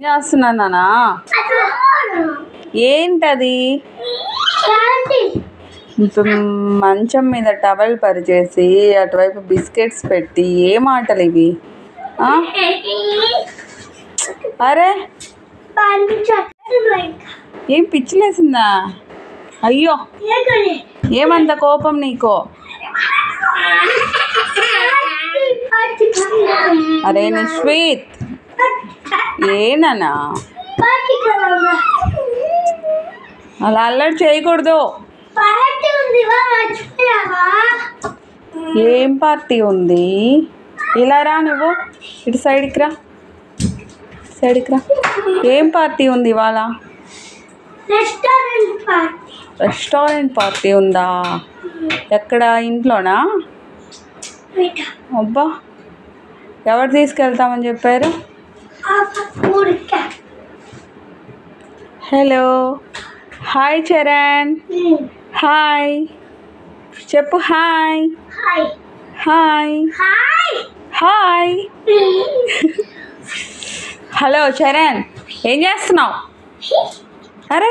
చేస్తున్నానా? ఏంటది? మంచం మీద టవల్ పరిచేసి అటువైపు బిస్కెట్స్ పెట్టి ఏం ఆటలు ఇవి? అరే ఏం పిచ్చిలేసిందా? అయ్యో ఏమంత కోపం నీకో? అరే నిశ్విత్ ఏనా అలా అల్లరి చేయకూడదు. ఏం పార్టీ ఉంది? ఇలా రా, నువ్వు ఇటు సైడ్కి రా, ఏం పార్టీ ఉంది ఇవాళ? రెస్టారెంట్ పార్టీ ఉందా? ఎక్కడ? ఇంట్లోనా? అబ్బా, ఎవరు తీసుకెళ్తామని చెప్పారు? Hello, hi Charan. హాయ్ చెప్పు. Hi hi hi. Hello Charan, ఏం చేస్తున్నావు? అరే